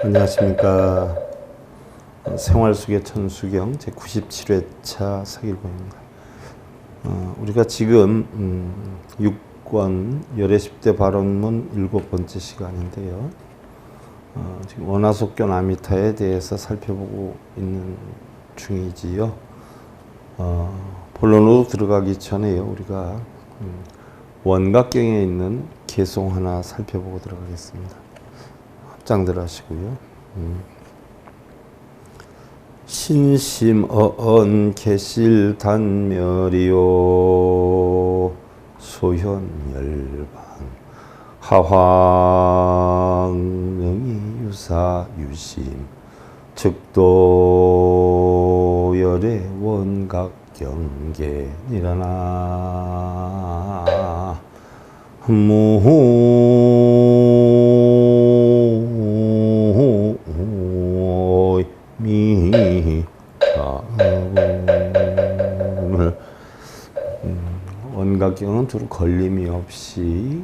안녕하십니까. 생활 속의 천수경 제97회차 서길봉입니다. 우리가 지금 6권 열애 10대 발언문 7번째 시간인데요. 지금 원하속견 아미타에 대해서 살펴보고 있는 중이지요. 본론으로 들어가기 전에요. 우리가 원각경에 있는 개송 하나 살펴보고 들어가겠습니다. 합장들 하시고요. 신심어언 개실 단멸이요 소현열반 하황능이 유사 유심 즉도열의 원각경계 일어나 원각경은 두루 걸림이 없이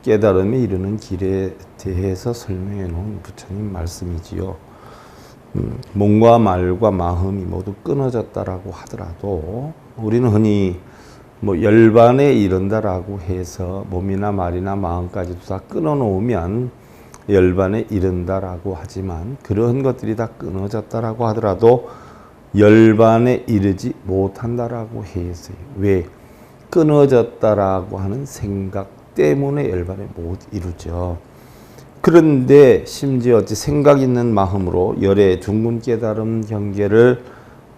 깨달음에 이르는 길에 대해서 설명해 놓은 부처님 말씀이지요. 몸과 말과 마음이 모두 끊어졌다라고 하더라도 우리는 흔히 열반에 이른다라고 해서 몸이나 말이나 마음까지도 다 끊어놓으면 열반에 이른다라고 하지만 그런 것들이 다 끊어졌다라고 하더라도 열반에 이르지 못한다라고 해서 왜? 끊어졌다라고 하는 생각 때문에 열반에 못 이루죠. 그런데 심지어 어찌 생각 있는 마음으로 열의 중군 깨달음 경계를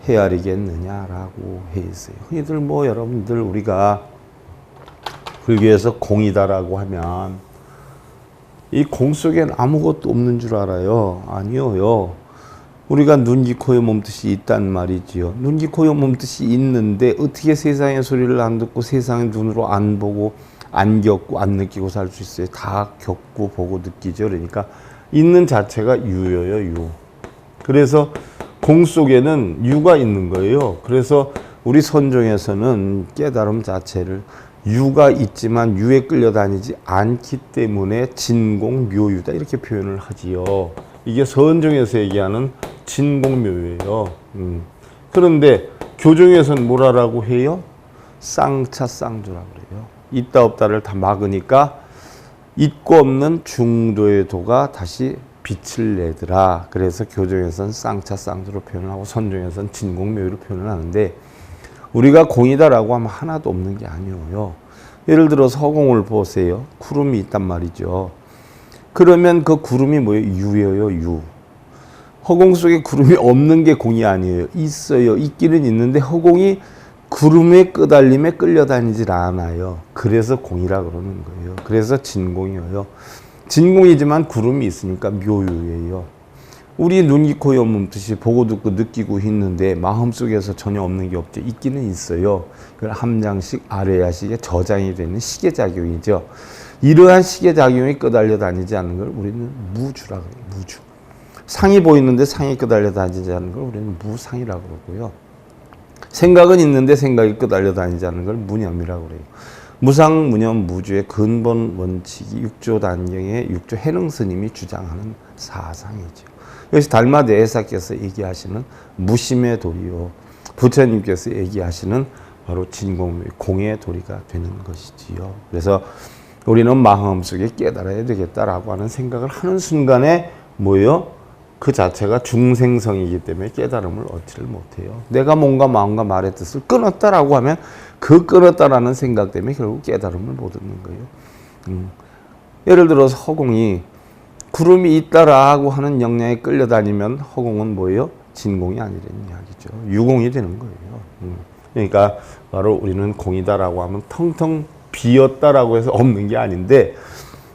헤아리겠느냐라고 해있어요. 흔히들 여러분들 우리가 불교에서 공이다라고 하면 이 공 속엔 아무것도 없는 줄 알아요. 아니요. 우리가 눈, 귀, 코, 의 몸뜻이 있단 말이지요. 눈, 귀, 코, 의 몸뜻이 있는데 어떻게 세상의 소리를 안 듣고 세상의 눈으로 안 보고 안 겪고 안 느끼고 살 수 있어요. 다 겪고 보고 느끼죠. 그러니까 있는 자체가 유예요. 유. 그래서 공 속에는 유가 있는 거예요. 그래서 우리 선종에서는 깨달음 자체를 유가 있지만 유에 끌려다니지 않기 때문에 진공묘유다 이렇게 표현을 하지요. 이게 선종에서 얘기하는 진공묘유예요. 그런데 교종에서는 뭐라고 해요? 쌍차쌍조라고 그래요. 있다 없다를 다 막으니까 있고 없는 중도의 도가 다시 빛을 내더라. 그래서 교종에서는 쌍차쌍조로 표현하고 선종에서는 진공묘유로 표현을 하는데 우리가 공이다라고 하면 하나도 없는 게 아니에요. 예를 들어서 허공을 보세요. 구름이 있단 말이죠. 그러면 그 구름이 뭐예요? 유예요, 유. 허공 속에 구름이 없는 게 공이 아니에요. 있어요. 있기는 있는데 허공이 구름의 끄달림에 끌려다니질 않아요. 그래서 공이라 그러는 거예요. 그래서 진공이에요. 진공이지만 구름이 있으니까 묘유예요. 우리 눈, 귀, 코, 의 몸뜻이 보고 듣고 느끼고 있는데 마음속에서 전혀 없는 게 없죠. 있기는 있어요. 그걸 함장식, 아래야식에 저장이 되는 시계작용이죠. 이러한 시계작용이 끄달려 다니지 않는 걸 우리는 무주라 그래요. 무주. 상이 보이는데 상이 끄달려 다니지 않는 걸 우리는 무상이라 그러고요. 생각은 있는데 생각이 끄달려 다니지 않는 걸 무념이라 그래요. 무상, 무념, 무주의 근본 원칙이 육조 단경의 육조 해능 스님이 주장하는 사상이죠. 여기서 달마 대해사께서 얘기하시는 무심의 도리요. 부처님께서 얘기하시는 바로 진공묘, 공의 도리가 되는 것이지요. 그래서 우리는 마음속에 깨달아야 되겠다라고 하는 생각을 하는 순간에 뭐예요? 그 자체가 중생성이기 때문에 깨달음을 얻지를 못해요. 내가 몸과 마음과 말의 뜻을 끊었다라고 하면 그 끊었다라는 생각 때문에 결국 깨달음을 못 얻는 거예요. 예를 들어서 허공이 구름이 있다라고 하는 영향에 끌려다니면 허공은 뭐예요? 진공이 아니라는 이야기죠. 유공이 되는 거예요. 그러니까 바로 우리는 공이다라고 하면 텅텅 비었다라고 해서 없는 게 아닌데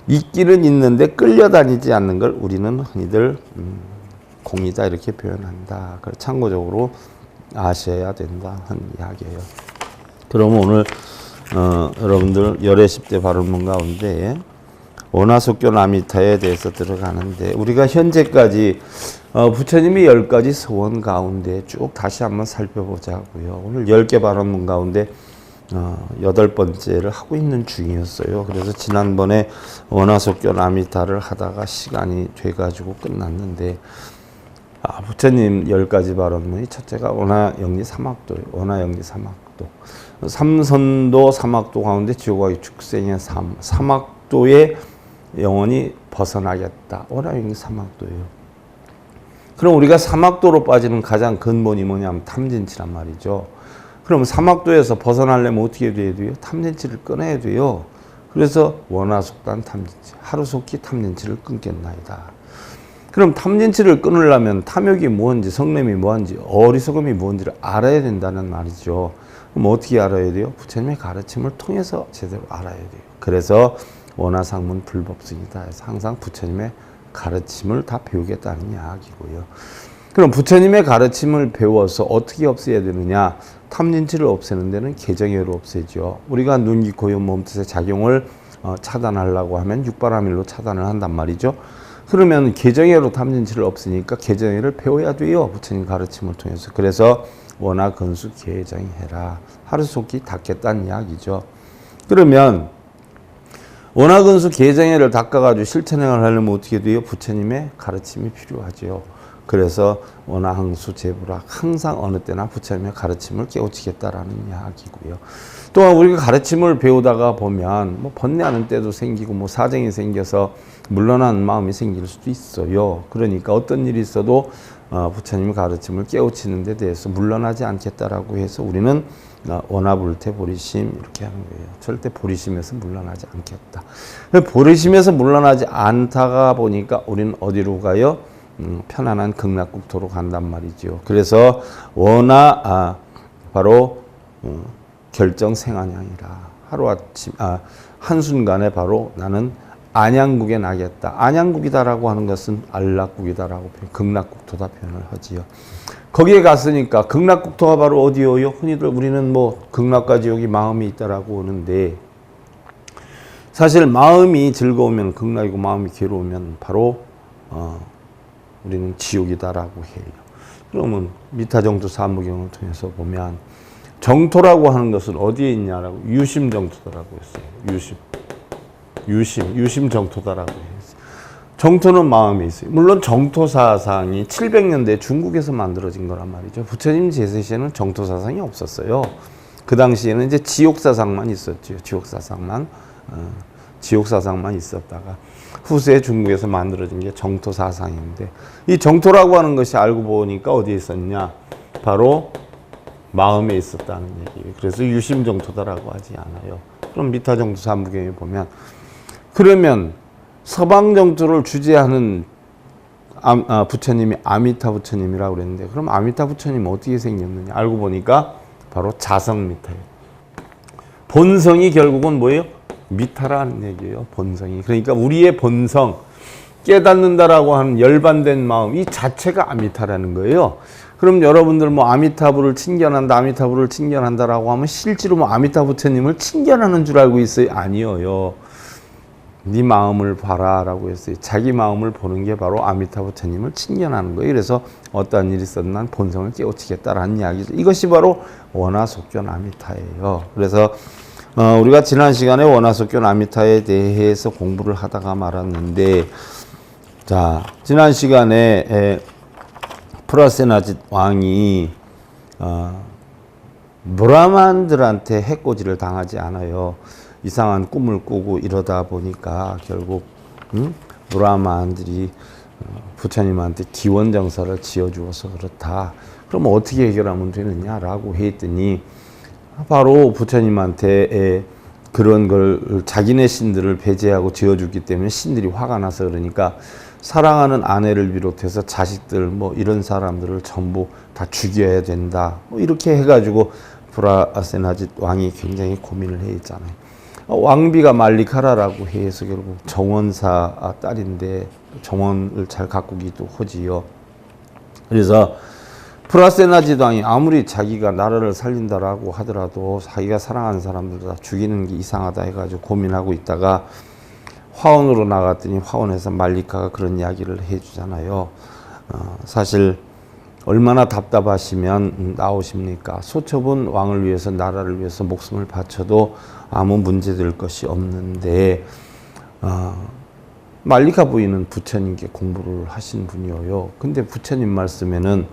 있기는 있는데 끌려다니지 않는 걸 우리는 흔히들 공이다 이렇게 표현한다. 그걸 참고적으로 아셔야 된다 하는 이야기예요. 그러면 오늘 여러분들 열애 10대 발언문 가운데 원하속견 아미타에 대해서 들어가는데 우리가 현재까지 부처님의 10가지 서원 가운데 쭉 다시 한번 살펴보자고요. 오늘 10개 발언문 가운데 8번째를 하고 있는 중이었어요. 그래서 지난번에 원화속견 아미타를 하다가 시간이 돼가지고 끝났는데, 부처님 10가지 발언문이 첫째가 원화영리 삼학도예요. 원화영리 삼학도. 삼선도 삼학도 가운데 지옥하기 축생의 삼학도에 영원히 벗어나겠다. 원화영리 삼학도예요. 그럼 우리가 삼학도로 빠지는 가장 근본이 뭐냐면 탐진치란 말이죠. 그럼 삼학도에서 벗어나려면 어떻게 돼야 돼요? 탐진치를 끊어야 돼요. 그래서 원화속단 탐진치, 하루속히 탐진치를 끊겠나이다. 그럼 탐진치를 끊으려면 탐욕이 뭔지, 성냄이 뭔지, 어리석음이 뭔지를 알아야 된다는 말이죠. 그럼 어떻게 알아야 돼요? 부처님의 가르침을 통해서 제대로 알아야 돼요. 그래서 원화상문 불법승이다 해서 항상 부처님의 가르침을 다 배우겠다는 이야기고요. 그럼 부처님의 가르침을 배워서 어떻게 없애야 되느냐? 탐진치를 없애는 데는 개정회로 없애죠. 우리가 눈, 귀, 코, 이, 몸뜻의 작용을 차단하려고 하면 육바라밀로 차단을 한단 말이죠. 그러면 개정회로 탐진치를 없으니까 개정회를 배워야 돼요. 부처님 가르침을 통해서. 그래서 원화 근수 개정해라. 하루속히 닦겠다는 이야기죠. 그러면 원화 근수 개정회를 닦아가지고 실천행을 하려면 어떻게 돼요? 부처님의 가르침이 필요하죠. 그래서 원화항수 제부락 항상 어느 때나 부처님의 가르침을 깨우치겠다라는 이야기고요. 또한 우리가 가르침을 배우다가 보면 뭐 번뇌하는 때도 생기고 뭐 사정이 생겨서 물러나는 마음이 생길 수도 있어요. 그러니까 어떤 일이 있어도 부처님의 가르침을 깨우치는 데 대해서 물러나지 않겠다라고 해서 우리는 원화불태 보리심 이렇게 하는 거예요. 절대 보리심에서 물러나지 않겠다. 보리심에서 물러나지 않다가 보니까 우리는 어디로 가요? 편안한 극락국토로 간단 말이죠. 그래서 원화 바로 결정생안양이라 하루아침 한순간에 바로 나는 안양국에 나겠다. 안양국이다라고 하는 것은 안락국이다라고 극락국토다 표현을 하지요. 거기에 갔으니까 극락국토가 바로 어디요요? 흔히들 우리는 뭐 극락과 지옥이 마음이 있다라고 하는데 사실 마음이 즐거우면 극락이고 마음이 괴로우면 바로 우리는 지옥이다라고 해요. 그러면 미타정토 사무경을 통해서 보면 정토라고 하는 것은 어디에 있냐라고 유심정토다라고 했어요. 유심정토다라고 했어요. 정토는 마음에 있어요. 물론 정토사상이 700년대 중국에서 만들어진 거란 말이죠. 부처님 제세 시에는 정토사상이 없었어요. 그 당시에는 이제 지옥사상만 있었죠. 지옥사상만 있었다가 후세에 중국에서 만들어진 게 정토사상인데 이 정토라고 하는 것이 알고 보니까 어디에 있었냐? 바로 마음에 있었다는 얘기예요. 그래서 유심정토다라고 하지 않아요. 그럼 미타정토 삼부경에 보면 그러면 서방정토를 주재하는 부처님이 아미타 부처님이라고 그랬는데 그럼 아미타 부처님 어떻게 생겼느냐? 알고 보니까 바로 자성미타예요. 본성이 결국은 뭐예요? 미타라는 얘기예요. 본성이. 그러니까 우리의 본성, 깨닫는다라고 하는 열반된 마음 이 자체가 아미타라는 거예요. 그럼 여러분들 뭐 아미타부를 친견한다라고 하면 실제로 뭐 아미타 부처님을 친견하는 줄 알고 있어요? 아니에요. 네 마음을 봐라라고 했어요. 자기 마음을 보는 게 바로 아미타 부처님을 친견하는 거예요. 그래서 어떠한 일이 있어도 난 본성을 깨우치겠다라는 이야기죠. 이것이 바로 원화속견 아미타예요. 그래서 우리가 지난 시간에 원화속견 아미타에 대해서 공부를 하다가 말았는데 자 지난 시간에 프라세나짓 왕이 브라만들한테 해코지를 당하지 않아요. 이상한 꿈을 꾸고 이러다 보니까 결국 브라만들이 부처님한테 기원정사를 지어주어서 그렇다. 그럼 어떻게 해결하면 되느냐라고 했더니 바로 부처님한테 그런 걸 자기네 신들을 배제하고 지어주기 때문에 신들이 화가 나서 그러니까 사랑하는 아내를 비롯해서 자식들 뭐 이런 사람들을 전부 다 죽여야 된다. 뭐 이렇게 해가지고 브라세나짓 왕이 굉장히 고민을 했잖아요. 왕비가 말리카라라고 해서 결국 정원사 딸인데 정원을 잘 가꾸기도 하지요. 그래서 프라세나짓 왕이 아무리 자기가 나라를 살린다라고 하더라도 자기가 사랑하는 사람들 다 죽이는 게 이상하다 해가지고 고민하고 있다가 화원으로 나갔더니 화원에서 말리카가 그런 이야기를 해주잖아요. 사실 얼마나 답답하시면 나오십니까? 소첩은 왕을 위해서 나라를 위해서 목숨을 바쳐도 아무 문제될 것이 없는데 말리카 부인은 부처님께 공부를 하신 분이에요. 근데 부처님 말씀에는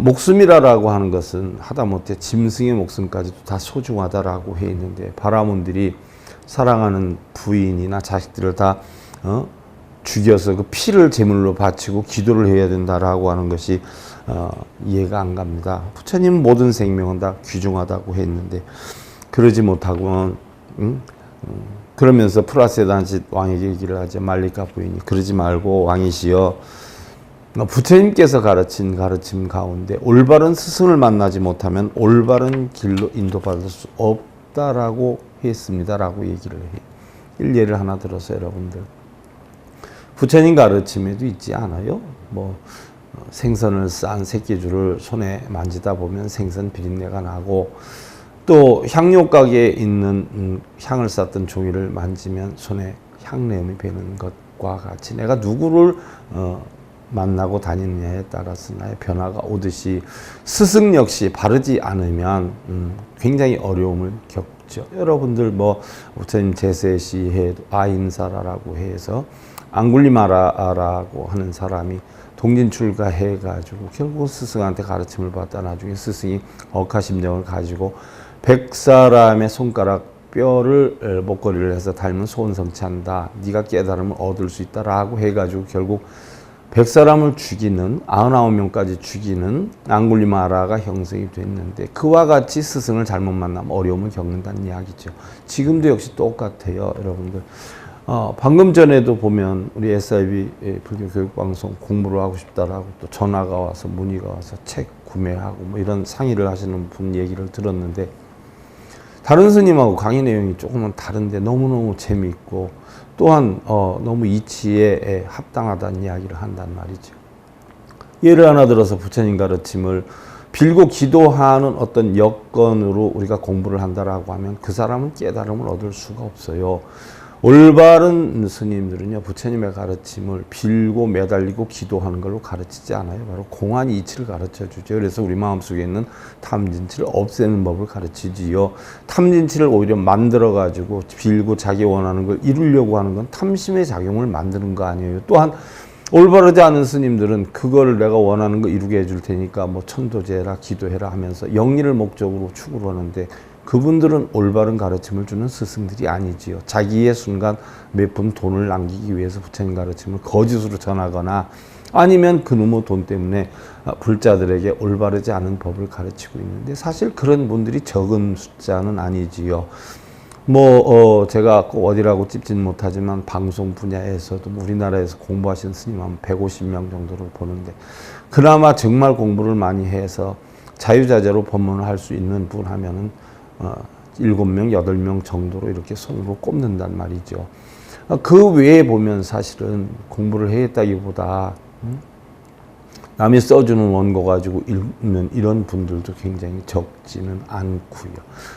목숨이라고 하는 것은 하다못해 짐승의 목숨까지도 다 소중하다라고 해 있는데 바라문들이 사랑하는 부인이나 자식들을 다 죽여서 그 피를 제물로 바치고 기도를 해야 된다라고 하는 것이 이해가 안 갑니다. 부처님은 모든 생명은 다 귀중하다고 했는데 그러지 못하고 그러면서 프라세단짓 왕에게 얘기를 하죠. 말리카 부인이 그러지 말고 왕이시여 부처님께서 가르친 가르침 가운데 올바른 스승을 만나지 못하면 올바른 길로 인도받을 수 없다라고 했습니다라고 얘기를 해요. 일례를 하나 들어서 여러분들 부처님 가르침에도 있지 않아요? 뭐 생선을 싼 새끼줄을 손에 만지다 보면 생선 비린내가 나고 또 향료 가게에 있는 향을 쌌던 종이를 만지면 손에 향내음이 배는 것과 같이 내가 누구를 만나고 다니느냐에 따라서 나의 변화가 오듯이 스승 역시 바르지 않으면 굉장히 어려움을 겪죠. 여러분들 뭐 부처님 제세시해 아인사라라고 해서 앙굴리마라라고 하는 사람이 동진출가해가지고 결국 스승한테 가르침을 받다 나중에 스승이 억하심정을 가지고 100사람의 손가락 뼈를 목걸이를 해서 닮은 소원성취한다. 네가 깨달음을 얻을 수 있다라고 해가지고 결국 100사람을 죽이는 99명까지 죽이는 앙굴리마라가 형성이 됐는데 그와 같이 스승을 잘못 만나면 어려움을 겪는다는 이야기죠. 지금도 역시 똑같아요. 여러분들 방금 전에도 보면 우리 SIB 불교 교육방송 공부를 하고 싶다라고 또 전화가 와서 문의가 와서 책 구매하고 뭐 이런 상의를 하시는 분 얘기를 들었는데 다른 스님하고 강의 내용이 조금은 다른데 너무너무 재미있고 또한 너무 이치에 합당하다는 이야기를 한단 말이죠. 예를 하나 들어서 부처님 가르침을 빌고 기도하는 어떤 여건으로 우리가 공부를 한다라고 하면 그 사람은 깨달음을 얻을 수가 없어요. 올바른 스님들은요 부처님의 가르침을 빌고 매달리고 기도하는 걸로 가르치지 않아요. 바로 공안 이치를 가르쳐 주죠. 그래서 우리 마음속에 있는 탐진치를 없애는 법을 가르치지요. 탐진치를 오히려 만들어 가지고 빌고 자기 원하는 걸 이루려고 하는 건 탐심의 작용을 만드는 거 아니에요. 또한 올바르지 않은 스님들은 그걸 내가 원하는 거 이루게 해줄 테니까 뭐 천도제해라 기도해라 하면서 영리를 목적으로 추구를 하는데 그분들은 올바른 가르침을 주는 스승들이 아니지요. 자기의 순간 몇 푼 돈을 남기기 위해서 부처님 가르침을 거짓으로 전하거나 아니면 그놈의 돈 때문에 불자들에게 올바르지 않은 법을 가르치고 있는데 사실 그런 분들이 적은 숫자는 아니지요. 제가 꼭 어디라고 찝진 못하지만 방송 분야에서도 우리나라에서 공부하신 스님 한 150명 정도를 보는데 그나마 정말 공부를 많이 해서 자유자재로 법문을 할 수 있는 분 하면은 7명, 8명 정도로 이렇게 손으로 꼽는단 말이죠. 그 외에 보면 사실은 공부를 했다기보다 남이 써주는 원고 가지고 읽는 이런 분들도 굉장히 적지는 않고요.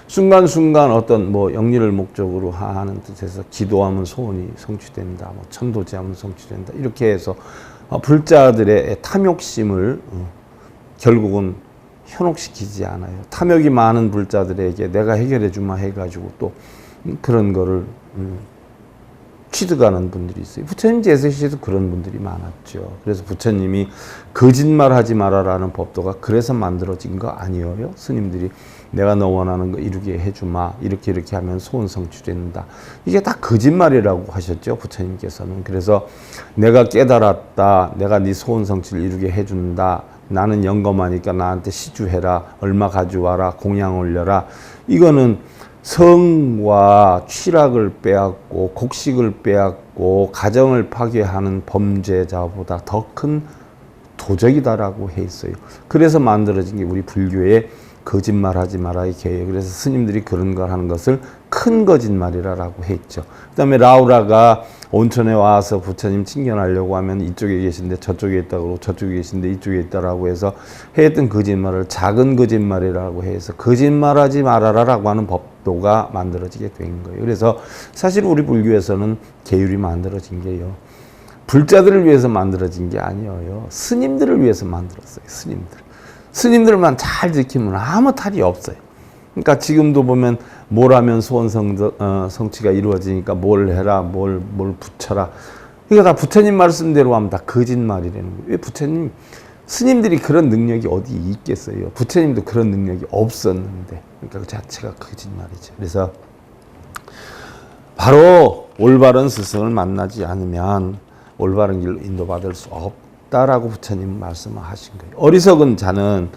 순간순간 어떤 영리를 목적으로 하는 뜻에서 기도하면 소원이 성취된다, 천도제하면 성취된다 이렇게 해서 불자들의 탐욕심을 결국은 현혹시키지 않아요. 탐욕이 많은 불자들에게 내가 해결해 주마 해가지고 또 그런 거를 취득하는 분들이 있어요. 부처님 제세시에도 그런 분들이 많았죠. 그래서 부처님이 거짓말하지 마라라는 법도가 그래서 만들어진 거 아니에요. 스님들이 내가 너 원하는 거 이루게 해주마 이렇게 하면 소원 성취된다. 이게 다 거짓말이라고 하셨죠. 부처님께서는. 그래서 내가 깨달았다. 내가 네 소원 성취를 이루게 해준다. 나는 영검하니까 나한테 시주해라. 얼마 가져와라. 공양 올려라. 이거는 성과 취락을 빼앗고 곡식을 빼앗고 가정을 파괴하는 범죄자보다 더 큰 도적이다라고 해 있어요. 그래서 만들어진 게 우리 불교의 거짓말하지 마라의 계획. 그래서 스님들이 그런 걸 하는 것을 큰 거짓말이라고 했죠. 그 다음에 라우라가 온천에 와서 부처님 칭견하려고 하면 이쪽에 계신데 저쪽에 있다고 저쪽에 계신데 이쪽에 있다라고 해서 했던 거짓말을 작은 거짓말이라고 해서 거짓말하지 말아라라고 하는 법도가 만들어지게 된 거예요. 그래서 사실 우리 불교에서는 계율이 만들어진 게요. 불자들을 위해서 만들어진 게 아니에요. 스님들을 위해서 만들었어요. 스님들만 잘 지키면 아무 탈이 없어요. 그러니까 지금도 보면 뭘 하면 소원 성취가 이루어지니까 뭘 해라, 뭘 붙여라. 이거 다 부처님 말씀대로 하면 다 거짓말이라는 거예요. 왜 부처님, 스님들이 그런 능력이 어디 있겠어요? 부처님도 그런 능력이 없었는데. 그러니까 그 자체가 거짓말이죠. 그래서 바로 올바른 스승을 만나지 않으면 올바른 길로 인도받을 수 없다라고 부처님 말씀을 하신 거예요. 어리석은 자는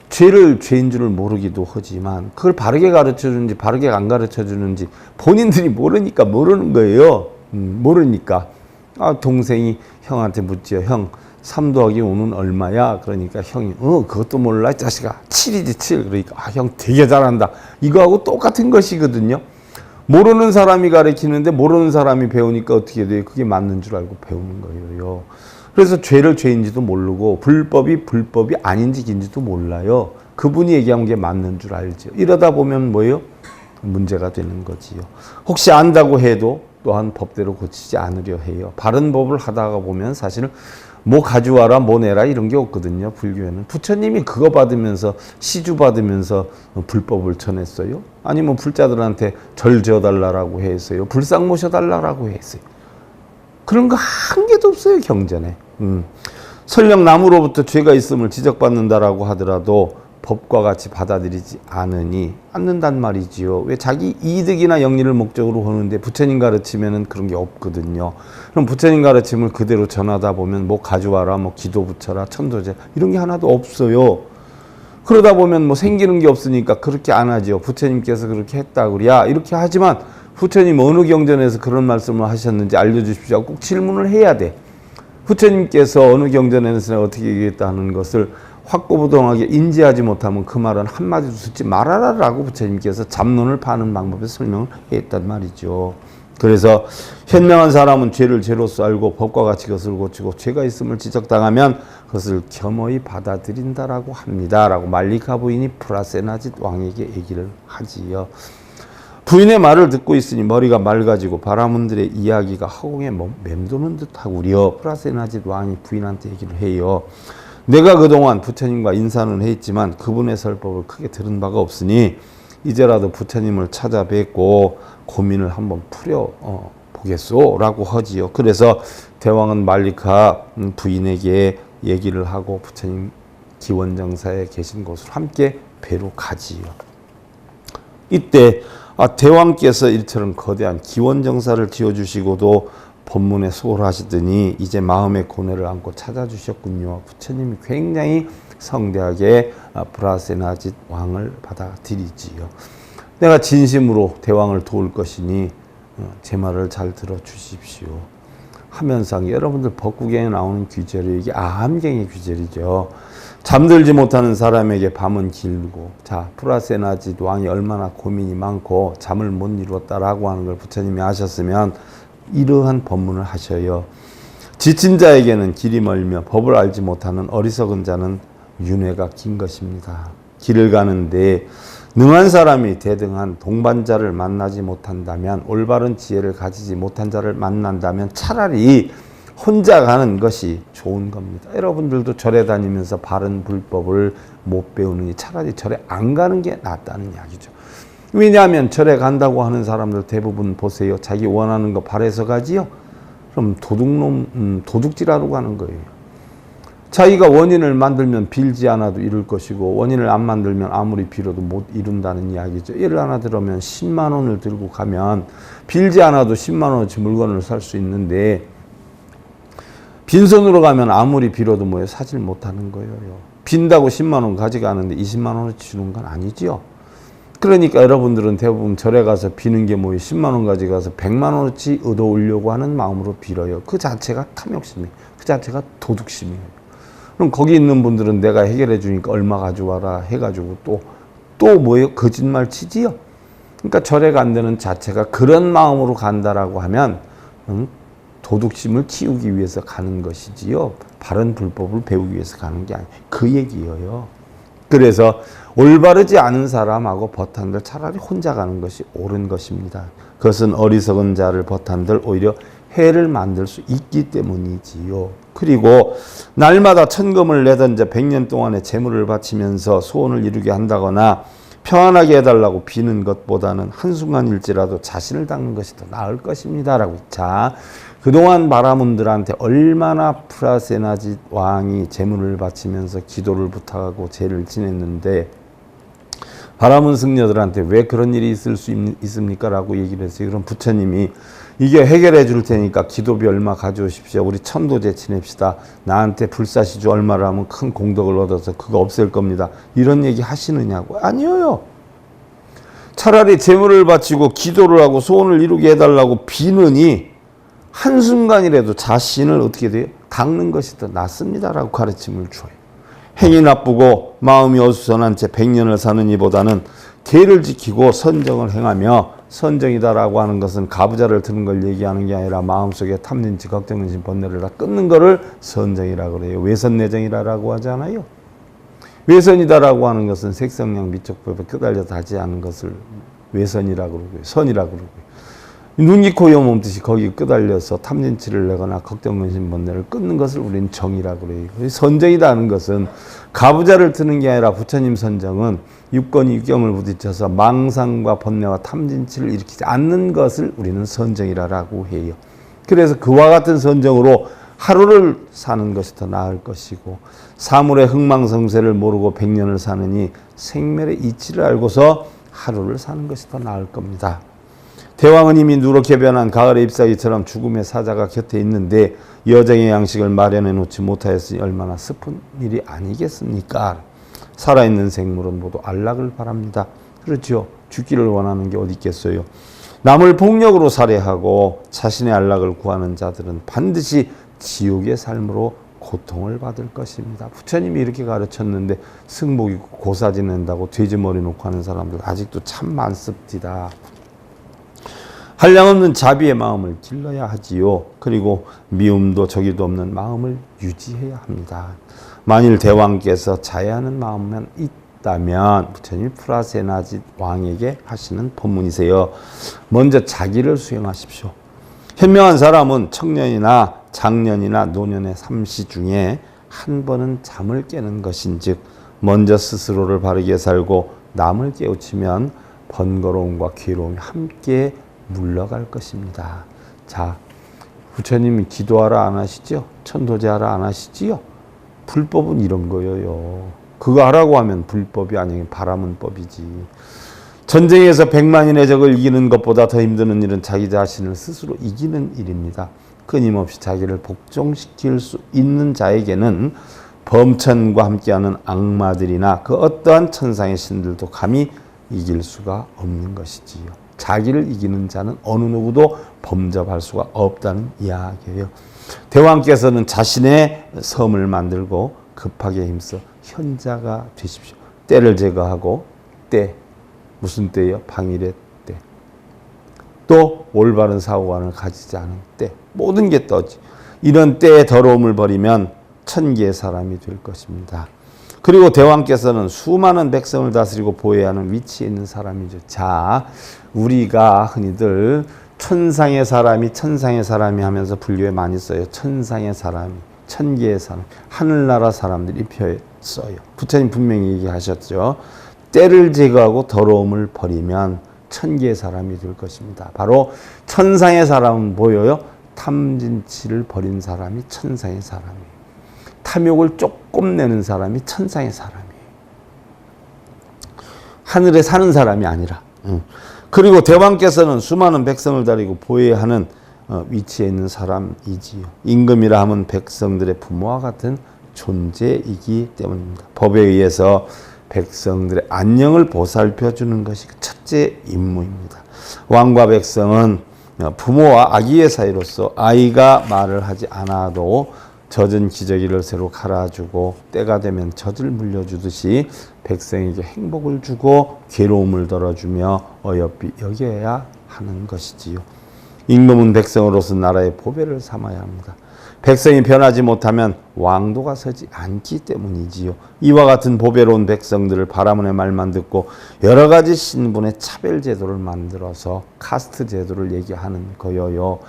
죄를 죄인 줄을 모르기도 하지만 그걸 바르게 가르쳐 주는지 바르게 안 가르쳐 주는지 본인들이 모르니까 모르는 거예요. 모르니까. 동생이 형한테 묻지요. 형, 3 더하기 5는 얼마야? 그러니까 형이 그것도 몰라 이 자식아. 7이지 7. 그러니까 형 되게 잘한다. 이거하고 똑같은 것이거든요. 모르는 사람이 가르치는데 모르는 사람이 배우니까 어떻게 돼요? 그게 맞는 줄 알고 배우는 거예요. 그래서 죄를 죄인지도 모르고 불법이 불법이 아닌지 긴지도 몰라요. 그분이 얘기한 게 맞는 줄 알죠. 이러다 보면 뭐예요? 문제가 되는 거지요. 혹시 안다고 해도 또한 법대로 고치지 않으려 해요. 바른 법을 하다가 보면 사실은 뭐 가져와라 뭐 내라 이런 게 없거든요. 불교에는. 부처님이 그거 받으면서 시주 받으면서 불법을 전했어요. 아니면 불자들한테 절 지어달라고 했어요. 불상 모셔달라고 했어요. 그런 거 한 개도 없어요. 경전에. 설령 남으로부터 죄가 있음을 지적받는다라고 하더라도 법과 같이 받아들이지 않는단 말이지요. 왜 자기 이득이나 영리를 목적으로 하는데 부처님 가르치면은 그런 게 없거든요. 그럼 부처님 가르침을 그대로 전하다 보면 뭐 가져와라, 뭐 기도 붙여라, 천도제 이런 게 하나도 없어요. 그러다 보면 뭐 생기는 게 없으니까 그렇게 안 하죠. 부처님께서 그렇게 했다고 그래야 이렇게 하지만 부처님 어느 경전에서 그런 말씀을 하셨는지 알려주십시오. 꼭 질문을 해야 돼. 부처님께서 어느 경전에서 어떻게 얘기했다는 것을 확고부동하게 인지하지 못하면 그 말은 한마디도 듣지 말아라라고 부처님께서 잡론을 파는 방법에 설명을 했단 말이죠. 그래서 현명한 사람은 죄를 죄로서 알고 법과 같이 그것을 고치고 죄가 있음을 지적당하면 그것을 겸허히 받아들인다라고 합니다. 라고 말리카 부인이 프라세나짓 왕에게 얘기를 하지요. 부인의 말을 듣고 있으니 머리가 맑아지고 바라문들의 이야기가 허공에 맴도는 듯하구려. 프라세나짓 왕이 부인한테 얘기를 해요. 내가 그동안 부처님과 인사는 했지만 그분의 설법을 크게 들은 바가 없으니 이제라도 부처님을 찾아뵙고 고민을 한번 풀어보겠소 라고 하지요. 그래서 대왕은 말리카 부인에게 얘기를 하고 부처님 기원정사에 계신 곳으로 함께 뵈러 가지요. 이때 대왕께서 이처럼 거대한 기원정사를 지어주시고도 법문에 소홀하시더니 이제 마음의 고뇌를 안고 찾아주셨군요. 부처님이 굉장히 성대하게 브라세나짓 왕을 받아들이지요. 내가 진심으로 대왕을 도울 것이니 제 말을 잘 들어주십시오. 하면서 여러분들 법국에 나오는 귀절이 이게 암경의 귀절이죠. 잠들지 못하는 사람에게 밤은 길고, 자, 브라세나짓 왕이 얼마나 고민이 많고 잠을 못 이루었다라고 하는 걸 부처님이 아셨으면 이러한 법문을 하셔요. 지친 자에게는 길이 멀며 법을 알지 못하는 어리석은 자는 윤회가 긴 것입니다. 길을 가는데 능한 사람이 대등한 동반자를 만나지 못한다면, 올바른 지혜를 가지지 못한 자를 만난다면 차라리 혼자 가는 것이 좋은 겁니다. 여러분들도 절에 다니면서 바른 불법을 못 배우느니 차라리 절에 안 가는 게 낫다는 이야기죠. 왜냐하면 절에 간다고 하는 사람들 대부분 보세요. 자기 원하는 거 바래서 가지요. 그럼 도둑질하러 가는 거예요. 자기가 원인을 만들면 빌지 않아도 이룰 것이고 원인을 안 만들면 아무리 빌어도 못 이룬다는 이야기죠. 예를 하나 들면 10만 원을 들고 가면 빌지 않아도 10만 원어치 물건을 살 수 있는데 빈손으로 가면 아무리 빌어도 뭐예요? 사질 못하는 거예요. 빈다고 10만 원 가져가는데 20만 원어치 주는 건 아니지요. 그러니까 여러분들은 대부분 절에 가서 비는 게 뭐예요? 10만 원 가져가서 100만 원어치 얻어오려고 하는 마음으로 빌어요. 그 자체가 탐욕심이에요. 그 자체가 도둑심이에요. 그럼 거기 있는 분들은 내가 해결해 주니까 얼마 가져와라 해가지고 또 뭐예요? 거짓말 치지요. 그러니까 절에 간다는 자체가 그런 마음으로 간다라고 하면 도둑심을 키우기 위해서 가는 것이지요. 바른 불법을 배우기 위해서 가는 게 아니에요. 그 얘기예요. 그래서 올바르지 않은 사람하고 벗한들 차라리 혼자 가는 것이 옳은 것입니다. 그것은 어리석은 자를 벗한들 오히려 해를 만들 수 있기 때문이지요. 그리고 날마다 천금을 내던져 100년 동안의 재물을 바치면서 소원을 이루게 한다거나 평안하게 해달라고 비는 것보다는 한순간일지라도 자신을 닦는 것이 더 나을 것입니다라고. 자, 그동안 바라문들한테 얼마나 프라세나짓 왕이 재물을 바치면서 기도를 부탁하고 죄를 지냈는데 바라문 승려들한테 왜 그런 일이 있을 수 있습니까? 라고 얘기를 했어요. 그럼 부처님이 이게 해결해 줄 테니까 기도비 얼마 가져오십시오. 우리 천도제 지냅시다. 나한테 불사시주 얼마를 하면 큰 공덕을 얻어서 그거 없앨 겁니다. 이런 얘기 하시느냐고. 아니에요. 차라리 재물을 바치고 기도를 하고 소원을 이루게 해달라고 비느니 한순간이라도 자신을 어떻게 돼요? 닦는 것이 더 낫습니다라고 가르침을 줘요. 행이 나쁘고 마음이 어수선한 채 100년을 사는 이보다는 계를 지키고 선정을 행하며, 선정이다라고 하는 것은 가부좌를 드는 걸 얘기하는 게 아니라 마음속에 탐진치, 걱정근심, 번뇌를 다 끊는 거를 선정이라고 그래요. 외선내정이라고 하잖아요. 외선이다라고 하는 것은 색성량 미적법에 끄달려 닿지 않은 것을 외선이라고 그러고요. 선이라고 그러고요. 눈, 이, 코, 여 몸듯이 거기 끄달려서 탐진치를 내거나 걱정, 근심, 번뇌를 끊는 것을 우리는 정이라고 그래요. 선정이라는 것은 가부좌를 드는 게 아니라 부처님 선정은 육건이 육경을 부딪혀서 망상과 번뇌와 탐진치를 일으키지 않는 것을 우리는 선정이라고 해요. 그래서 그와 같은 선정으로 하루를 사는 것이 더 나을 것이고, 사물의 흥망성쇠를 모르고 100년을 사느니 생멸의 이치를 알고서 하루를 사는 것이 더 나을 겁니다. 대왕은 이미 누렇게 변한 가을의 잎사귀처럼 죽음의 사자가 곁에 있는데 여정의 양식을 마련해 놓지 못하였으니 얼마나 슬픈 일이 아니겠습니까? 살아있는 생물은 모두 안락을 바랍니다. 그렇죠. 죽기를 원하는 게 어디 있겠어요. 남을 폭력으로 살해하고 자신의 안락을 구하는 자들은 반드시 지옥의 삶으로 고통을 받을 것입니다. 부처님이 이렇게 가르쳤는데 승복 입고 고사 지낸다고 돼지머리 놓고 하는 사람들 아직도 참 많습니다. 한량없는 자비의 마음을 길러야 하지요. 그리고 미움도 저기도 없는 마음을 유지해야 합니다. 만일 대왕께서 자해하는 마음만 있다면 부처님이 프라세나짓 왕에게 하시는 법문이세요. 먼저 자기를 수행하십시오. 현명한 사람은 청년이나 장년이나 노년의 삼시 중에 한 번은 잠을 깨는 것인즉 먼저 스스로를 바르게 살고 남을 깨우치면 번거로움과 괴로움이 함께 물러갈 것입니다. 자, 부처님이 기도하라 안 하시죠? 천도제하라 안 하시지요? 불법은 이런 거예요. 그거 하라고 하면 불법이 아니면 바라문법이지. 전쟁에서 100만인의 적을 이기는 것보다 더 힘든 일은 자기 자신을 스스로 이기는 일입니다. 끊임없이 자기를 복종시킬 수 있는 자에게는 범천과 함께하는 악마들이나 그 어떠한 천상의 신들도 감히 이길 수가 없는 것이지요. 자기를 이기는 자는 어느 누구도 범접할 수가 없다는 이야기예요. 대왕께서는 자신의 섬을 만들고 급하게 힘써 현자가 되십시오. 때를 제거하고, 때, 무슨 때요? 방일의 때. 또 올바른 사고관을 가지지 않은 때. 모든 게 떠지. 이런 때의 더러움을 버리면 천계의 사람이 될 것입니다. 그리고 대왕께서는 수많은 백성을 다스리고 보호해야 하는 위치에 있는 사람이죠. 자, 우리가 흔히들 천상의 사람이 천상의 사람이 하면서 불교에 많이 써요. 천상의 사람이, 천계의 사람, 하늘나라 사람들이 펴 써요. 부처님 분명히 얘기하셨죠. 때를 제거하고 더러움을 버리면 천계의 사람이 될 것입니다. 바로 천상의 사람은 보여요. 탐진치를 버린 사람이 천상의 사람이에요. 탐욕을 조금 내는 사람이 천상의 사람이에요. 하늘에 사는 사람이 아니라. 그리고 대왕께서는 수많은 백성을 다리고 보호해야 하는 위치에 있는 사람이지요. 임금이라 하면 백성들의 부모와 같은 존재이기 때문입니다. 법에 의해서 백성들의 안녕을 보살펴 주는 것이 첫째 임무입니다. 왕과 백성은 부모와 아기의 사이로서 아이가 말을 하지 않아도 젖은 기저귀를 새로 갈아주고 때가 되면 젖을 물려주듯이 백성에게 행복을 주고 괴로움을 덜어주며 어여삐 여겨야 하는 것이지요. 임금은 백성으로서 나라의 보배를 삼아야 합니다. 백성이 변하지 못하면 왕도가 서지 않기 때문이지요. 이와 같은 보배로운 백성들을 바라문의 말만 듣고 여러 가지 신분의 차별 제도를 만들어서 카스트 제도를 얘기하는 거여요.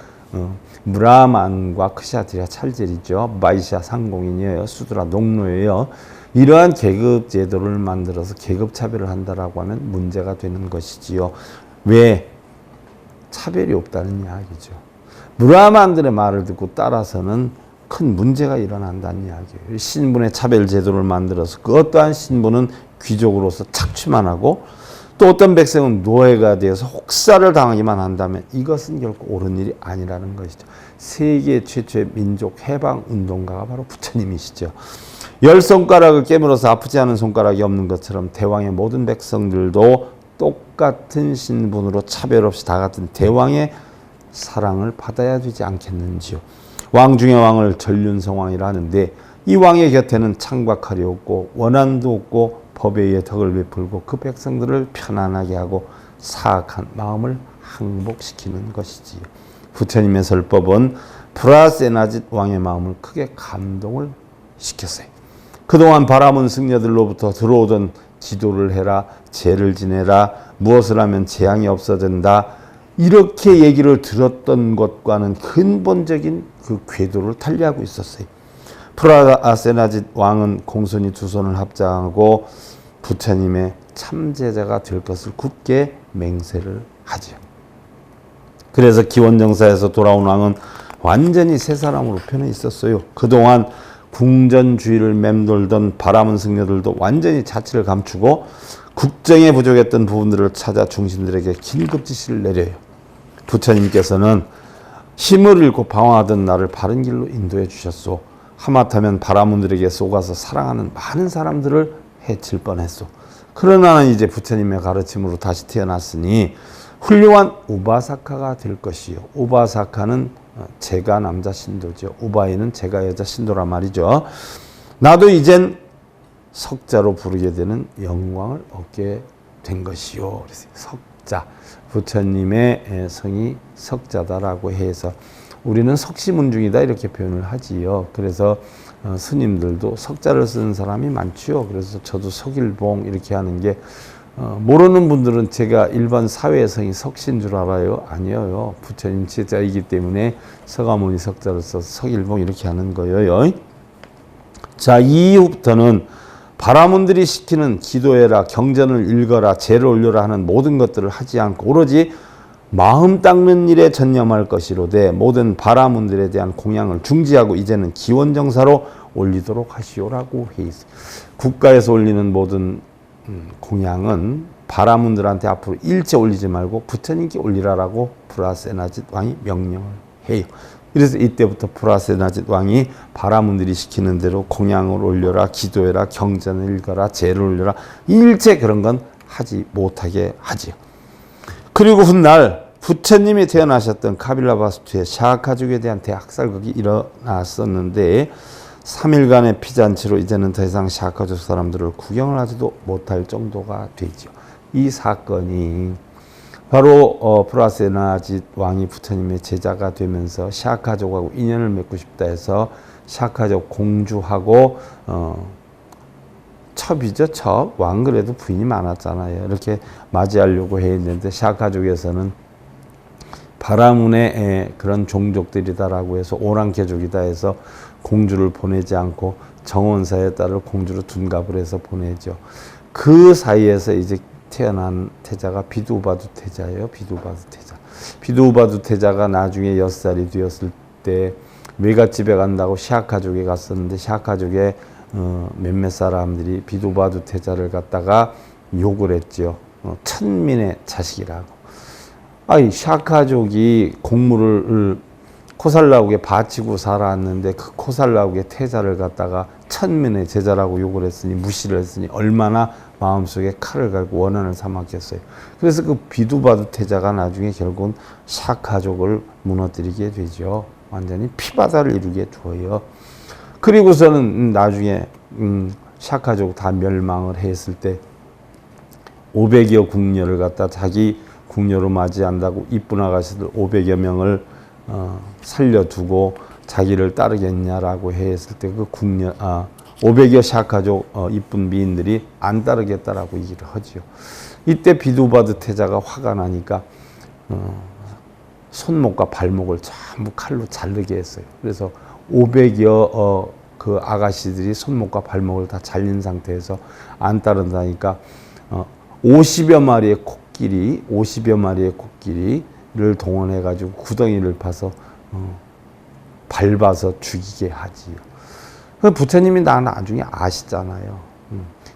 무라만과 크샤트리아 찰젤이죠. 바이샤 상공인이에요. 수드라 농노예요. 이러한 계급 제도를 만들어서 계급 차별을 한다라고 하면 문제가 되는 것이지요. 왜? 차별이 없다는 이야기죠. 무라만들의 말을 듣고 따라서는 큰 문제가 일어난다는 이야기예요. 신분의 차별 제도를 만들어서 그 어떠한 신분은 귀족으로서 착취만 하고 또 어떤 백성은 노예가 되어서 혹사를 당하기만 한다면 이것은 결코 옳은 일이 아니라는 것이죠. 세계 최초의 민족 해방 운동가가 바로 부처님이시죠. 10손가락을 깨물어서 아프지 않은 손가락이 없는 것처럼 대왕의 모든 백성들도 똑같은 신분으로 차별 없이 다 같은 대왕의 사랑을 받아야 되지 않겠는지요. 왕 중의 왕을 전륜성왕이라 하는데 이 왕의 곁에는 창과 칼이 없고 원한도 없고 법에 의해 덕을 베풀고 그 백성들을 편안하게 하고 사악한 마음을 항복시키는 것이지요. 부처님의 설법은 프라세나짓 왕의 마음을 크게 감동을 시켰어요. 그동안 바라문 승려들로부터 들어오던 기도를 해라, 제를 지내라, 무엇을 하면 재앙이 없어진다, 이렇게 얘기를 들었던 것과는 근본적인 그 궤도를 달리하고 있었어요. 프라세나짓 왕은 공손히 두 손을 합장하고 부처님의 참제자가 될 것을 굳게 맹세를 하죠. 그래서 기원정사에서 돌아온 왕은 완전히 새 사람으로 변해 있었어요. 그동안 궁전주의를 맴돌던 바라문 승려들도 완전히 자취를 감추고 국정에 부족했던 부분들을 찾아 중신들에게 긴급 지시를 내려요. 부처님께서는 힘을 잃고 방황하던 나를 바른 길로 인도해 주셨소. 하마터면 바라문들에게 속아서 사랑하는 많은 사람들을 해칠 뻔했소. 그러나 이제 부처님의 가르침으로 다시 태어났으니 훌륭한 우바사카가 될 것이요. 우바사카는 제가 남자 신도죠. 우바이는 제가 여자 신도란 말이죠. 나도 이젠 석자로 부르게 되는 영광을 얻게 된 것이요. 그래서 석자, 부처님의 성이 석자다라고 해서 우리는 석시문중이다 이렇게 표현을 하지요. 그래서 스님들도 석자를 쓰는 사람이 많지요. 그래서 저도 석일봉 이렇게 하는 게 모르는 분들은 제가 일반 사회의 성이 석신 줄 알아요. 아니에요. 부처님 제자이기 때문에 서가모니 석자를 써서 석일봉 이렇게 하는 거예요. 자, 이후부터는 바라문들이 시키는 기도해라, 경전을 읽어라, 제를 올려라 하는 모든 것들을 하지 않고 오로지 마음 닦는 일에 전념할 것이로되 모든 바라문들에 대한 공양을 중지하고 이제는 기원정사로 올리도록 하시오라고 해 있어요. 국가에서 올리는 모든 공양은 바라문들한테 앞으로 일체 올리지 말고 부처님께 올리라라고 프라세나짓 왕이 명령을 해요. 그래서 이때부터 프라세나짓 왕이 바라문들이 시키는 대로 공양을 올려라, 기도해라, 경전을 읽어라, 제를 올려라, 일체 그런 건 하지 못하게 하지요. 그리고 훗날 부처님이 태어나셨던 카빌라바스투의 샤카족에 대한 대학살극이 일어났었는데 3일간의 피잔치로 이제는 더 이상 샤카족 사람들을 구경을 하지도 못할 정도가 되죠. 이 사건이 바로 프라세나짓 왕이 부처님의 제자가 되면서 샤카족하고 인연을 맺고 싶다 해서 샤카족 공주하고 첩이죠, 첩. 왕 그래도 부인이 많았잖아요. 이렇게 맞이하려고 했는데 샤카족에서는 바라문의 그런 종족들이다라고 해서 오랑캐족이다 해서 공주를 보내지 않고 정원사의 딸을 공주로 둔갑을 해서 보내죠. 그 사이에서 이제 태어난 태자가 비두바두 태자예요. 비두바두 태자. 비두바두 태자가 나중에 6살이 되었을 때 외갓집에 간다고 샤카족에 갔었는데 샤카족의 몇몇 사람들이 비두바두 태자를 갖다가 욕을 했죠. 천민의 자식이라고. 아이 샤카족이 곡물을 코살라국에 바치고 살았는데 그 코살라국의 태자를 갖다가 천민의 제자라고 욕을 했으니 무시를 했으니 얼마나 마음속에 칼을 갈고 원한을 삼았겠어요. 그래서 그 비두바두 태자가 나중에 결국은 샤카족을 무너뜨리게 되죠. 완전히 피바다를 이루게 두어요. 그리고서는 나중에 샤카족 다 멸망을 했을 때 500여 궁녀를 갖다 자기 궁녀로 맞이한다고 이쁜 아가씨들 500여 명을 살려두고 자기를 따르겠냐라고 했을 때 그 궁녀 500여 샤카족 이쁜 미인들이 안 따르겠다라고 얘기를 하지요. 이때 비두바드 태자가 화가 나니까 손목과 발목을 전부 칼로 자르게 했어요. 그래서 500여 그 아가씨들이 손목과 발목을 다 잘린 상태에서 안 따른다니까 50여 마리의 코끼리를 동원해 가지고 구덩이를 파서 밟아서 죽이게 하지요. 부처님이 나중에 아시잖아요.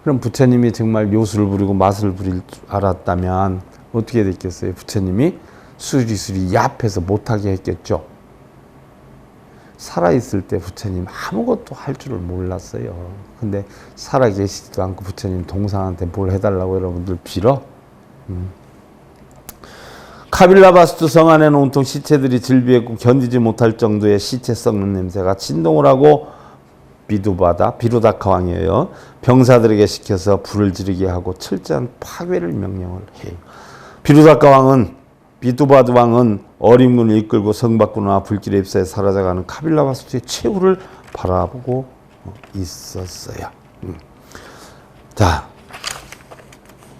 그럼 부처님이 정말 요술을 부리고 맛을 부릴 줄 알았다면 어떻게 됐겠어요? 부처님이 수리수리 얍해서 못하게 했겠죠. 살아있을 때 부처님 아무것도 할 줄을 몰랐어요. 근데 살아계시지도 않고 부처님 동상한테 뭘 해달라고 여러분들 빌어? 카빌라바스투 성 안에는 온통 시체들이 질비했고 견디지 못할 정도의 시체 썩는 냄새가 진동을 하고 비루다카 왕이에요. 병사들에게 시켜서 불을 지르게 하고 철저한 파괴를 명령을 해요. 비두바드 왕은 어림군을 이끌고 성 밖으로 나와 불길에 휩싸여 사라져가는 카빌라바스투의 최후를 바라보고 있었어요. 자,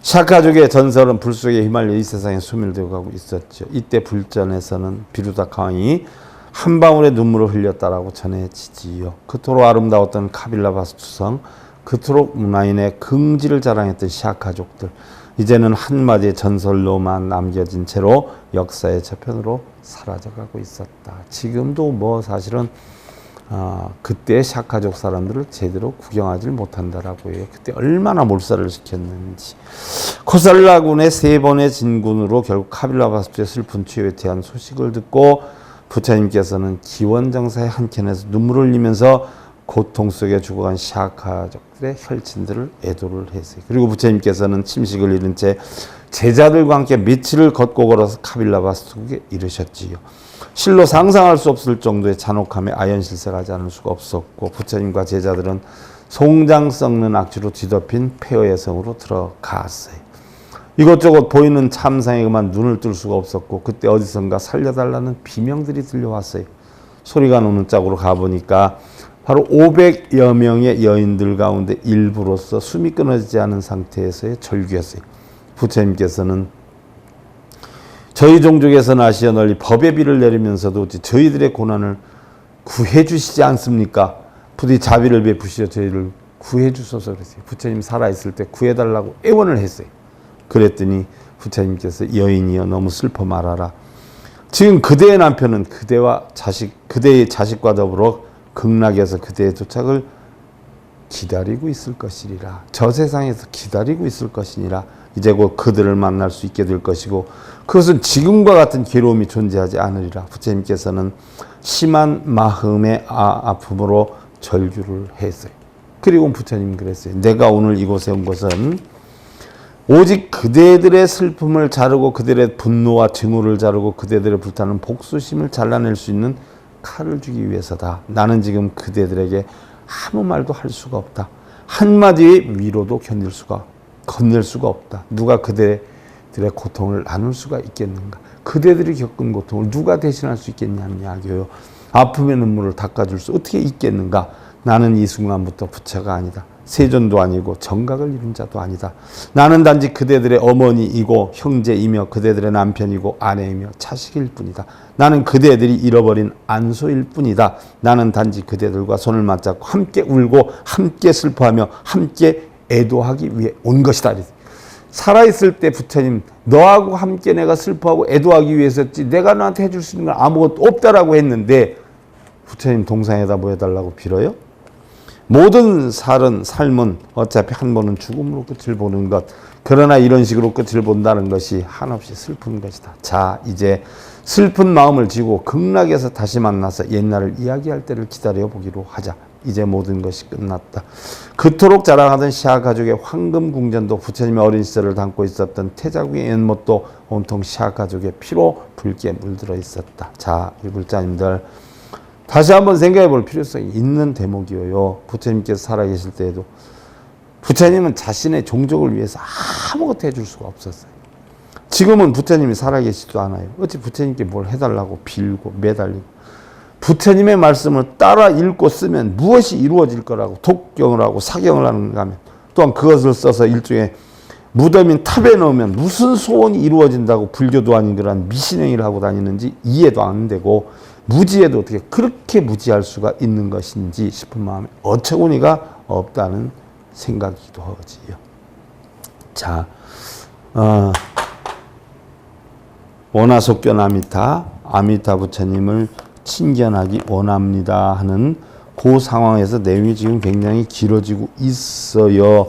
샤카족의 전설은 불 속에 휘말려 이 세상에 소멸되어 가고 있었죠. 이때 불전에서는 비루다카 왕이 한 방울의 눈물을 흘렸다라고 전해지지요. 그토록 아름다웠던 카빌라바스투 성, 그토록 문화인의 긍지를 자랑했던 샤카족들, 이제는 한마디의 전설로만 남겨진 채로 역사의 저편으로 사라져가고 있었다. 지금도 사실은 그때 샤카족 사람들을 제대로 구경하지 못한다라고 해요. 그때 얼마나 몰살을 시켰는지. 코살라군의 3번의 진군으로 결국 카빌라바스투의 슬픈 취업에 대한 소식을 듣고 부처님께서는 기원정사의 한켠에서 눈물을 흘리면서 고통 속에 죽어간 샤카족들의 혈친들을 애도를 했어요. 그리고 부처님께서는 침식을 잃은 채 제자들과 함께 며칠을 걷고 걸어서 카빌라바스투에 이르셨지요. 실로 상상할 수 없을 정도의 잔혹함에 아연실색하지 않을 수가 없었고 부처님과 제자들은 송장 썩는 악취로 뒤덮인 폐허의 성으로 들어갔어요. 이것저것 보이는 참상에 그만 눈을 뜰 수가 없었고 그때 어디선가 살려달라는 비명들이 들려왔어요. 소리가 나는 짝으로 가보니까 바로 500여 명의 여인들 가운데 일부로서 숨이 끊어지지 않은 상태에서의 절규였어요. 부처님께서는 저희 종족에서 나시어 널리 법의 비를 내리면서도 저희들의 고난을 구해 주시지 않습니까? 부디 자비를 베푸시어 저희를 구해 주소서 그랬어요. 부처님 살아있을 때 구해달라고 애원을 했어요. 그랬더니 부처님께서 여인이여 너무 슬퍼 말아라. 지금 그대의 남편은 그대의 자식과 더불어 극락에서 그대의 도착을 기다리고 있을 것이리라. 저 세상에서 기다리고 있을 것이니라. 이제 곧 그들을 만날 수 있게 될 것이고 그것은 지금과 같은 괴로움이 존재하지 않으리라. 부처님께서는 심한 마음의 아픔으로 절규를 했어요. 그리고 부처님 그랬어요. 내가 오늘 이곳에 온 것은 오직 그대들의 슬픔을 자르고 그들의 분노와 증오를 자르고 그대들의 불타는 복수심을 잘라낼 수 있는 칼을 주기 위해서다. 나는 지금 그대들에게 아무 말도 할 수가 없다. 한마디의 위로도 건넬 수가 없다. 누가 그대들의 고통을 나눌 수가 있겠는가? 그대들이 겪은 고통을 누가 대신할 수 있겠냐는 이야기예요. 아픔의 눈물을 닦아줄 수 어떻게 있겠는가? 나는 이 순간부터 부처가 아니다. 세존도 아니고 정각을 이룬 자도 아니다. 나는 단지 그대들의 어머니이고 형제이며 그대들의 남편이고 아내이며 자식일 뿐이다. 나는 그대들이 잃어버린 안소일 뿐이다. 나는 단지 그대들과 손을 맞잡고 함께 울고 함께 슬퍼하며 함께 애도하기 위해 온 것이다. 살아있을 때 부처님 너하고 함께 내가 슬퍼하고 애도하기 위해서지 내가 너한테 해줄 수 있는 건 아무것도 없다라고 했는데 부처님 동상에다 뭐 해달라고 빌어요? 모든 삶은 어차피 한 번은 죽음으로 끝을 보는 것. 그러나 이런 식으로 끝을 본다는 것이 한없이 슬픈 것이다. 자, 이제 슬픈 마음을 지고 극락에서 다시 만나서 옛날을 이야기할 때를 기다려 보기로 하자. 이제 모든 것이 끝났다. 그토록 자랑하던 시아 가족의 황금 궁전도 부처님의 어린 시절을 담고 있었던 태자궁의 연못도 온통 시아 가족의 피로 붉게 물들어 있었다. 자, 이 불자님들 다시 한번 생각해 볼 필요성이 있는 대목이에요. 부처님께서 살아계실 때에도 부처님은 자신의 종족을 위해서 아무것도 해줄 수가 없었어요. 지금은 부처님이 살아계시지도 않아요. 어찌 부처님께 뭘 해달라고 빌고 매달리고 부처님의 말씀을 따라 읽고 쓰면 무엇이 이루어질 거라고 독경을 하고 사경을 하는가 하면 또한 그것을 써서 일종의 무덤인 탑에 넣으면 무슨 소원이 이루어진다고 불교도 아닌 그런 미신행위를 하고 다니는지 이해도 안 되고, 무지에도 어떻게 그렇게 무지할 수가 있는 것인지 싶은 마음에 어처구니가 없다는 생각이기도 하지요. 자, 원하속견 아미타 부처님을 친견하기 원합니다 하는 그 상황에서 내용이 지금 굉장히 길어지고 있어요.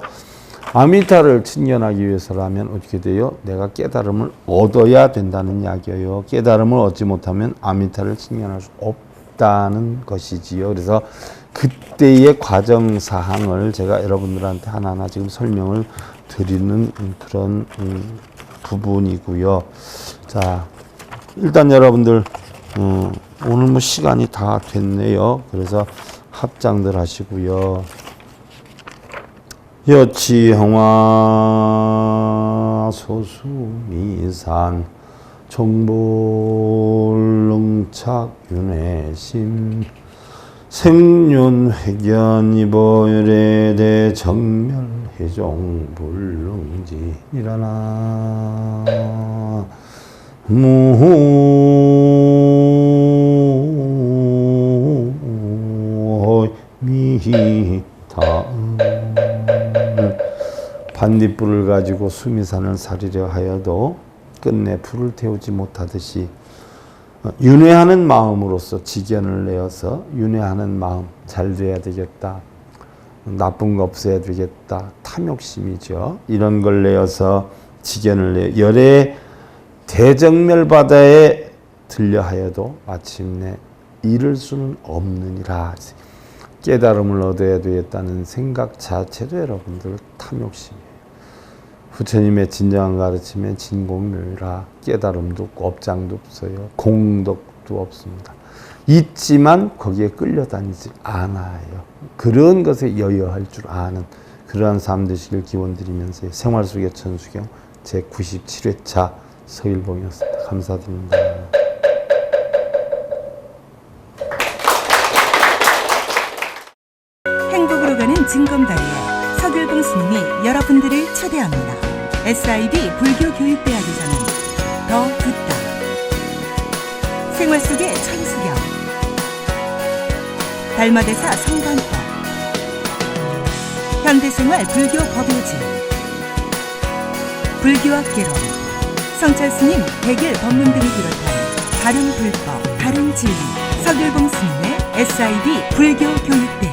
아미타를 친견하기 위해서라면 어떻게 돼요? 내가 깨달음을 얻어야 된다는 이야기예요. 깨달음을 얻지 못하면 아미타를 친견할 수 없다는 것이지요. 그래서 그때의 과정 사항을 제가 여러분들한테 하나하나 지금 설명을 드리는 그런 부분이고요. 자, 일단 여러분들 오늘 뭐 시간이 다 됐네요. 그래서 합장들 하시고요. 여치형화 소수미산 정불릉착윤회심 생륜회견이보열애대 정멸해종불릉지니라나 무미타 반딧불을 가지고 수미산을 사리려 하여도 끝내 불을 태우지 못하듯이 윤회하는 마음으로서 지견을 내어서 윤회하는 마음, 잘 돼야 되겠다, 나쁜 거 없애야 되겠다, 탐욕심이죠. 이런 걸 내어서 지견을 내 열의 대정멸 바다에 들려 하여도 마침내 이룰 수는 없느니라. 깨달음을 얻어야 되겠다는 생각 자체도 여러분들 탐욕심이에요. 부처님의 진정한 가르침엔 진공멸이라 깨달음도 없고 업장도 없어요. 공덕도 없습니다. 있지만 거기에 끌려다니지 않아요. 그런 것에 여여할 줄 아는 그러한 삶 되시길 기원드리면서 생활 속의 천수경 제97회차 서일봉이었습니다. 감사드립니다. 행복으로 가는 징검다리에 서길봉 스님이 여러분들을 초대합니다. SIB 불교교육대학에서는 더 듣다, 생활 속의 천수경, 달마대사 성관법, 현대생활 불교 법요지, 불교학 개론, 성찰스님 백일 법문 등을 비롯한 다른 불법, 다른 진리, 서길봉 스님의 SIB 불교교육대학.